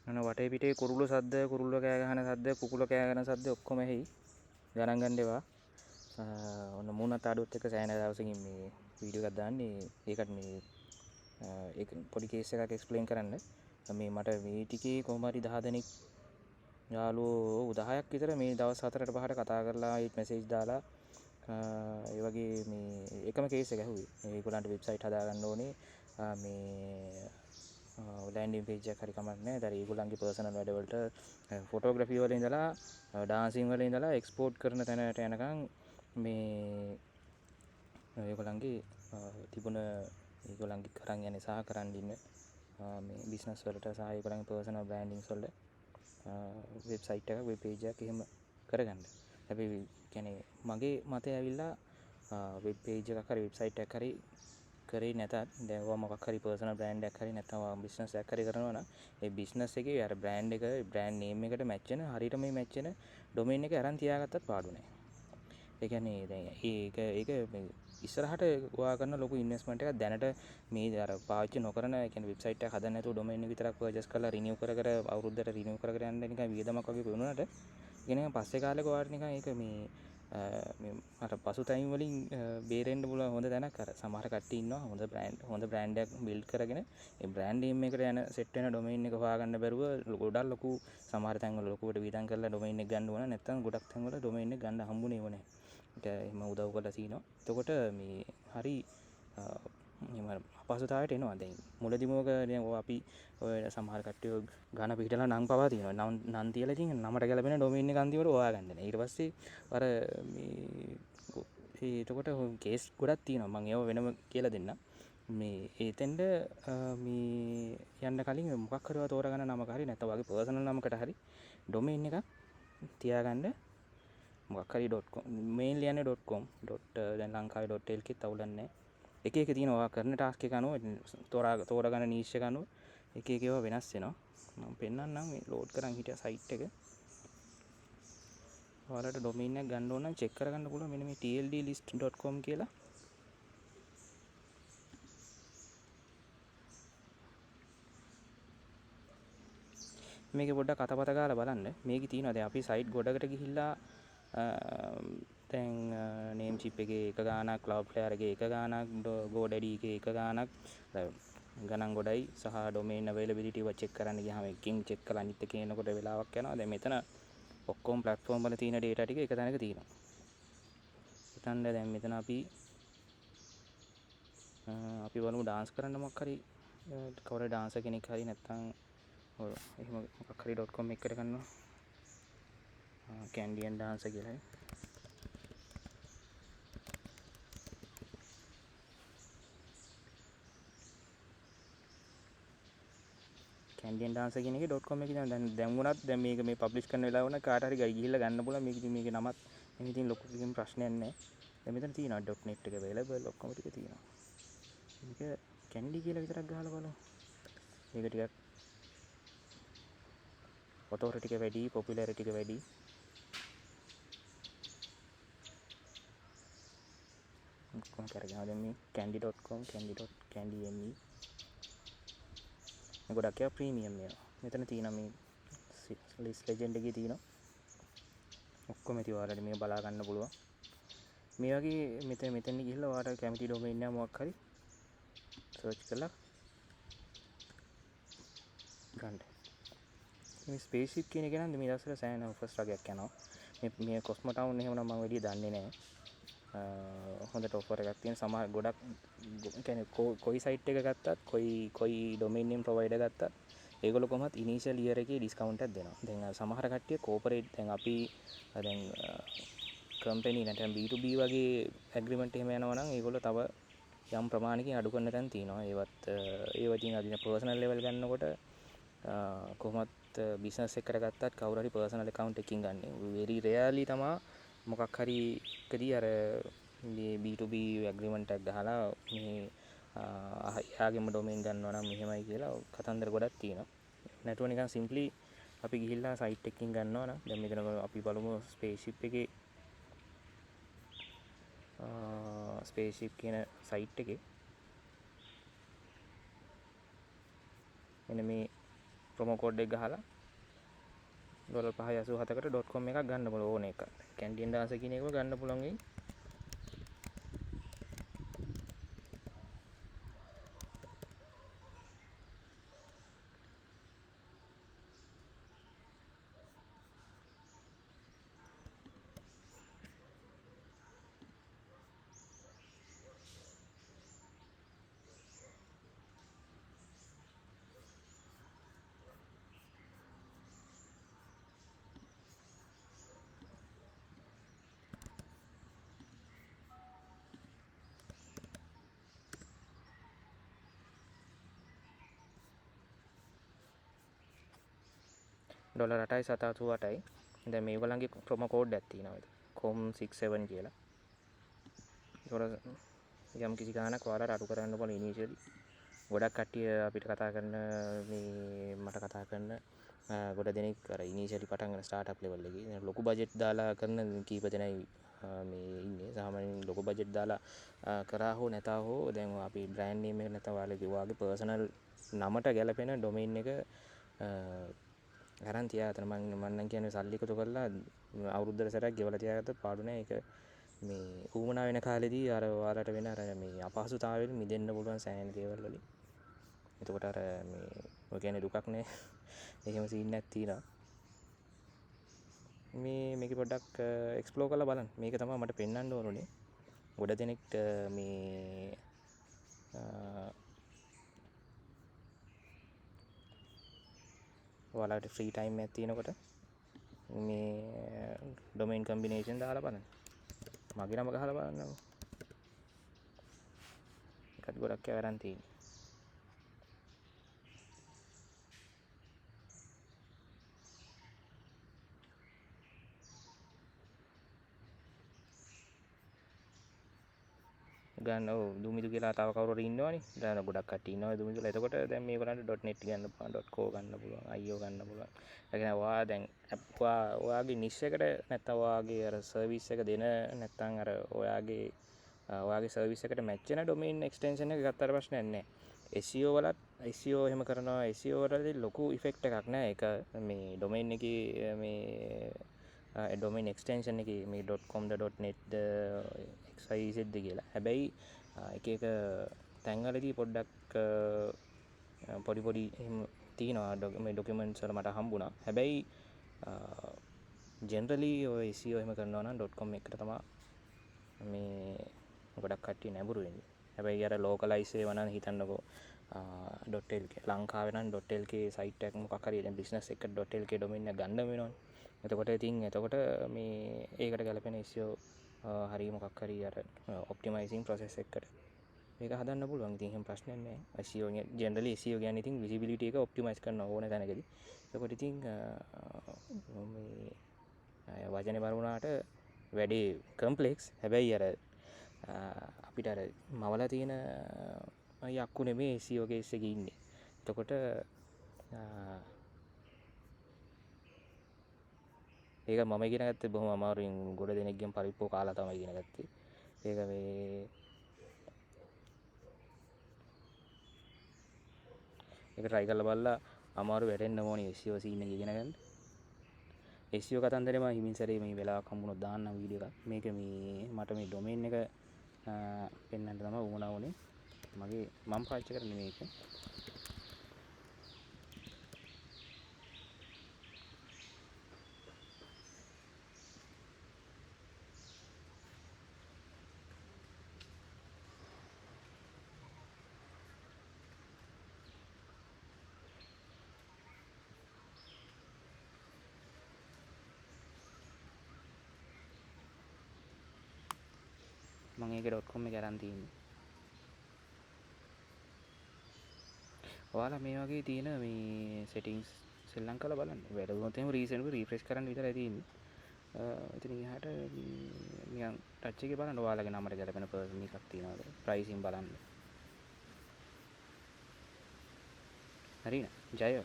අන වටේ පිටේ කුරුල්ල සද්ද, කුරුල්ල කෑ ගහන සද්ද, කුකුල කෑ ගහන සද්ද ඔක්කොම එහි. ගණන් ගන්න එපා. ඔන්න මූණත් ආඩුවත් එක්ක සෑහෙන දවසකින් මේ වීඩියෝ එකක් දාන්නේ. ඒකට මේ ඒක පොඩි කේස් එකක් එක්ස්ප්ලেইন කරන්න. මේ මට මේ ටිකේ කොහොම හරි 10 දෙනෙක් යාළුවෝ 10ක් විතර මේ දවස් 4ට 5ට කතා කරලා ඒත් මැසේජ් දාලා ඒ වගේ මේ එකම කේස් එක ඇහුවේ. ඒගොල්ලන්ට වෙබ්සයිට් හදාගන්න ඕනේ. මේ ලෑන්ඩින් පේජ් එකක් හරි කමක් නැහැ. ඒතර ඒගොල්ලන්ගේ පර්සනල් වැඩවලට ෆොටෝග්‍රැෆි වල ඉඳලා ඩාන්සින් වල ඉඳලා එක්ස්පෝර්ට් කරන තැනට යනකම් මේ ඒගොල්ලන්ගේ තිබුණ ඒගොල්ලන්ගේ කරන් යන්නේ සහ කරන් ඉන්න මේ බිස්නස් වලට සහ ඒගොල්ලන්ගේ පර්සනල් බ්‍රෑන්ඩින්ග්ස් වලට වෙබ්සයිට් එකක් වෙබ් පේජ් එකක් එහෙම කරගන්න. හැබැයි කියන්නේ මගේ මතය ඇවිල්ලා වෙබ් පේජ් එකක් හරි වෙබ්සයිට් එකක් හරි කරේ නැතත් දැන් ඔයා මොකක් හරි පර්සනල් බ්‍රෑන්ඩ් එකක් හරි නැත්නම් ඔයා බිස්නස් එකක් හරි කරනවා නම් ඒ බිස්නස් එකේ අර බ්‍රෑන්ඩ් එක බ්‍රෑන්ඩ් නේම් එකට මැච් වෙන හරියට මේ මැච් වෙන ඩොමේන් එක අරන් තියාගත්තත් පාඩු නෑ. ඒ කියන්නේ දැන් ඒක ඉස්සරහට ඔයා කරන ලොකු ඉන්වෙස්ට්මන්ට් එකක් දැනට මේ අර පාවිච්චි නොකරන ඒ කියන්නේ වෙබ්සයිට් එක හදන්න නැතුව ඩොමේන් එක විතරක් පර්චේස් කරලා රිනියු කර අවුරුද්දට රිනියු කර යන්න නිකන් වියදමක් වගේ වුණාට ඉගෙන පස්සේ කාලෙක ඔයාලට නිකන් ඒක මේ අර පසුතැවීම් වලින් බේරෙන්න පුළුවන් හොඳ තැනක්. අර සමහර කට්ටිය ඉන්නවා හොඳ බ්‍රෑන්ඩ් එකක් බිල්ඩ් කරගෙන ඒ බ්‍රෑන්ඩ් නේම් එකට යන සෙට් වෙන ඩොමේන් එක හොයාගන්න බැරුව ගොඩක් ලොකු සමහර තැන්වල ලොකුවට වියදම් කරලා ඩොමේන් එක ගන්න ඕන. නැත්නම් ගොඩක් තැන්වල ඩොමේන් එක ගන්න හම්බුනේ නැහැ. ඒක එහෙම උදව් කරලා තිනවා. එතකොට මේ හරි එහෙම අපහසුතාවයට එනවා. දැන් මුලදිම ඔක දැන් අපි ඔය සමහර කට්ටිය ගාන පිටලා නම් පවා තියෙනවා. නම් තියලා ඉතින් නමට ගැලපෙන ඩොමේන් එක අන්තිමට හොයාගන්න නැහැ. ඊට පස්සේ අර මේ එතකොට කේස් ගොඩක් තියෙනවා. මම ඒව වෙනම කියලා දෙන්නම්. මේ ඒතෙන්ද මේ යන්න කලින් මොකක් හරි තෝරගන්න නමක හරි නැත්නම් වගේ පර්සනල් නමකට හරි ඩොමේන් එකක් තියාගන්න. මොකක් හරි .com mainly යන්නේ .com දැන් ලංකාවේ .lk තවුලක් නැහැ. එක එක තියෙනවා කරන ටාස්ක් එක අනුව තෝරගන්න නීෂ් එක අනුව එක එක ඒවා වෙනස් වෙනවා. මම පෙන්නන්නම් මේ ලෝඩ් කරන් හිටිය සයිට් එක. ඔයාලට ඩොමේන් එකක් ගන්න ඕන නම් චෙක් කරගන්න පුළුවන් මෙන්න මේ tldlist.com කියලා. මේක පොඩ්ඩක් අතපත ගාලා බලන්න. මේකේ තියෙනවා දැන් අපි සයිට් ගොඩකට ගිහිල්ලා දැන් නේම් චිප් එකේ එක ගාණක්, Cloudflare එකේ එක ගාණක්, GoDaddy එකේ එක ගාණක් ගණන් ගොඩයි සහ ඩොමේන් අවైలබිලිටි එක චෙක් කරන්න ගියාම එකකින් චෙක් කරලා අනිත් එකේ එනකොට වෙලාවක් යනවා. දැන් මෙතන ඔක්කොම ප්ලැට්ෆෝම් වල තියෙන data ටික එක තැනක තියෙනවා. හිතන්න දැන් මෙතන අපි බලමු dance කරන්න මොකක් හරි කවුරු dancer කෙනෙක් හරි නැත්නම් එහෙම මොකක් හරි .com එකට ගන්නවා. Candian dancer කියලා. Candian dancer කියන එකේ .com එකේ දැන් වුණත් දැන් මේක මේ පබ්ලිෂ් කරන වෙලාව වුණා කාට හරි ගිහිල්ලා ගන්න පුළුවන්. මේක ඉතින් මේකේ නමත් එහෙම ඉතින් ලොකු කිසිම ප්‍රශ්නයක් නැහැ. දැන් මෙතන තියෙනවා .net එක available ඔක්කොම ටික තියෙනවා. මේක candy කියලා විතරක් ගහලා බලමු. මේක ටිකක් authority එක වැඩි, popularity එක වැඩි. කොහොම කරගෙන දැන් මේ candy.com candy.me මේ ගොඩක් ඒවා ප්‍රීමියම් ඒවා. මෙතන තියෙනවා මේ list legend එකේ තියෙනවා. ඔක්කොම ඉතින් ඔයාලට මේක බලා ගන්න පුළුවන්. මේ වගේ මෙතෙන් ගිහිල්ලා ඔයාලට කැමති ඩොමේන් එක මොකක් හරි සර්ච් කරලා ගන්න. මේ ස්පේස්ෂිප් කියන එක නම් මේ දවස්වල සෑහෙන ඔෆර්ස් වගේක් යනවා. මේ කොස්මෝ ටවුන් එහෙම නම් මම වැඩි දන්නේ නැහැ. හොඳට ඔෆර් එකක් තියෙන සමහර ගොඩක් කියන්නේ කොයි සයිට් එක ගත්තත් කොයි ඩොමේන් නේම් ප්‍රොවයිඩර් ගත්තත් ඒගොල්ලෝ කොහොමත් ඉනිෂියල් ඉයර් එකේ ඩිස්කවුන්ට් එකක් දෙනවා. දැන් සමහර කට්ටිය කෝපරේට් දැන් අපි දැන් කම්පැනි නැත්නම් B2B වගේ ඇග්‍රීමන්ට් එහෙම යනවා නම් ඒගොල්ලෝ තව යම් ප්‍රමාණයකින් අඩු කරන තැන් තියෙනවා. ඒව ඉතින් අදින පර්සනල් ලෙවල් ගන්නකොට කොහොමත් බිස්නස් එකකට ගත්තත් කවුරු හරි පර්සනල් account එකකින් ගන්න. very rarely තමයි මොකක් හරි එකදී අර මේ B2B ඇග්‍රීමන්ට් එකක් ගහලා මේ එයාගේම ඩොමේන් ගන්නවා නම් මෙහෙමයි කියලා කතන්දර ගොඩක් තියෙනවා. නැතුව නිකන් සිම්පලි අපි ගිහිල්ලා සයිට් එකකින් ගන්නවා නම් දැන් මෙතන අපි බලමු ස්පේස්ෂිප් එකේ ස්පේස්ෂිප් කියන සයිට් එකේ මෙන්න මේ ප්‍රොමෝ කෝඩ් එක ගහලා $5.87කට .com එකක් ගන්න පුළුවන් ඕන එක. කැන්ටින් ඩාන්ස් කියන එක ගන්න පුළුවන් වෙයි. $8.78යි. දැන් මේගොල්ලන්ගේ ප්‍රොමෝ කෝඩ් එකක් තියෙනවා. com67 කියලා. ඒකට යම් කිසි ගාණක් ඔයාලට අඩු කරන්න පුළුවන් ඉනිෂියලි. ගොඩක් කට්ටිය අපිට කතා කරන මට කතා කරන ගොඩ දෙනෙක් අර ඉනිෂියලි පටන් ගන්න ස්ටාර්ට්අප් ලෙවල් එකේ ලොකු බජට් දාලා කරන කීප දෙනයි මේ ඉන්නේ. සාමාන්‍යයෙන් ලොකු බජට් දාලා කරා හෝ නැතා හෝ දැන් අපි බ්‍රෑන්ඩ් නේම් එක නැත්නම් ඔයාලගේ පර්සනල් නමට ගැලපෙන ඩොමේන් එක අරන් තියාගන්න. මම නම් කියන්නේ සල්ලි එකතු කරලා අවුරුද්දකට සැරයක් ගෙවලා තියාගත්තත් පාඩු නෑ. ඒක මේ ඌමනා වෙන කාලෙදී අර ඔයාලට වෙන අර මේ අපහසුතාවයෙන් මිදෙන්න පුළුවන් සෑහෙන දේවල් වලින්. එතකොට අර මේ ඔය කියන්නේ දුකක් නෑ. එහෙම සීන් එකක් තියෙනවා. මේක පොඩ්ඩක් එක්ස්ප්ලෝර් කරලා බලන්න. මේක තමයි මට පෙන්වන්න ඕනේ. ගොඩ දෙනෙක්ට මේ ඔයාලට ෆ්‍රී ටයිම් එකක් තියෙනකොට මේ ඩොමේන් කම්බිනේෂන් දාලා බලන්න. මගේ නම ගහලා බලන්නකෝ. ඒකත් ගොඩක් ඇවරන් තියෙනවා. ගන්න ඔව් දුමිදු කියලා තව කවුරු හරි ඉන්නවනේ. දැන් ගොඩක් කට්ටිය ඉන්නවා දුමිදුලා. එතකොට දැන් මේගොල්ලන්ට .net ගන්න පුළුවන්, .co ගන්න පුළුවන්, .io ගන්න පුළුවන්. ඒ කියන්නේ ඔයා දැන් ඔයාගේ නිෂ් එකට නැත්නම් ඔයාගේ අර සර්විස් එක දෙන නැත්නම් අර ඔයාගේ සර්විස් එකට මැච් වෙන ඩොමේන් එක්ස්ටෙන්ෂන් එක ගත්තට ප්‍රශ්නයක් නැහැ. SEO වලත් SEO එහෙම කරනවා. SEO වලදී ලොකු ඉෆෙක්ට් එකක් නැහැ. ඒක මේ ඩොමේන් එකේ මේ ඩොමේන් එක්ස්ටෙන්ෂන් එකේ මේ .com .net XYZ කියලා. හැබැයි එක තැන්වලදී පොඩ්ඩක් පොඩි එහෙම තියෙනවා මේ ඩොකියුමන්ට්ස් වල මට හම්බුණා. හැබැයි ජෙනරලි ඔය SEO එහෙම කරනවා නම් .com එකට තමයි මේ ගොඩක් කට්ටිය නැඹුරු වෙන්නේ. හැබැයි අර ලෝකලයිස් ඒවා නම් හිතන්නකෝ .lk ලංකාවේ නම් .lk සයිට් එකක් මොකක් හරි දැන් බිස්නස් එක .lk ඩොමේන් එක ගන්න වෙනවනේ. එතකොට මේ ඒකට ගැලපෙන SEO හරි මොකක් හරි අර ඔප්ටිමයිසින් ප්‍රොසෙස් එකකට මේක හදන්න පුළුවන්. ඉතින් එහෙම ප්‍රශ්නයක් නැහැ. SEO ජෙනරලි SEO කියන්නේ ඉතින් විසිබිලිටි එක ඔප්ටිමයිස් කරන ඕන තැනකදී. එතකොට ඉතින් මේ වචනේ බරුණාට වැඩි කම්ප්ලෙක්ස්. හැබැයි අර අපිට අර මවලා තියෙන යක්කු නෙමේ SEO කේස් එකේ ඉන්නේ. එතකොට ඒක මම ඉගෙන ගත්තේ බොහොම අමාරුවෙන් ගොඩ දෙනෙක්ගෙන් පරිප්පෝ කාලා තමයි ඉගෙන ගත්තේ. ඒක මේ ඒක try කරලා බලලා අමාරු වැටෙන්න ඕනේ SEO සීන් එක ඉගෙන ගන්න. SEO කතන්දරේ මම හිමින් සැරේ මේ වෙලාවක් හම්බුනොත් දාන්නම් වීඩියෝ එකක්. මේක මේ මට මේ ඩොමේන් එක පෙන්වන්න තමයි වුණා උනේ. මම පාවිච්චි කරන්නේ මේක. මම ඒක .com එක අරන් තියෙන්නේ. ඔයාලා මේ වගේ තියෙන මේ settings සෙල්ලම් කරලා බලන්න. වැරදුනොත් එහෙම recent refresh කරන්න විතරයි තියෙන්නේ. ඉතින් එහාට නිකන් ටච් එකේ බලන්න ඔයාලගේ නමට ගැලපෙන පර්සන් එකක් තියෙනවද? ප්‍රයිසින් බලන්න. හරිනේ. ජය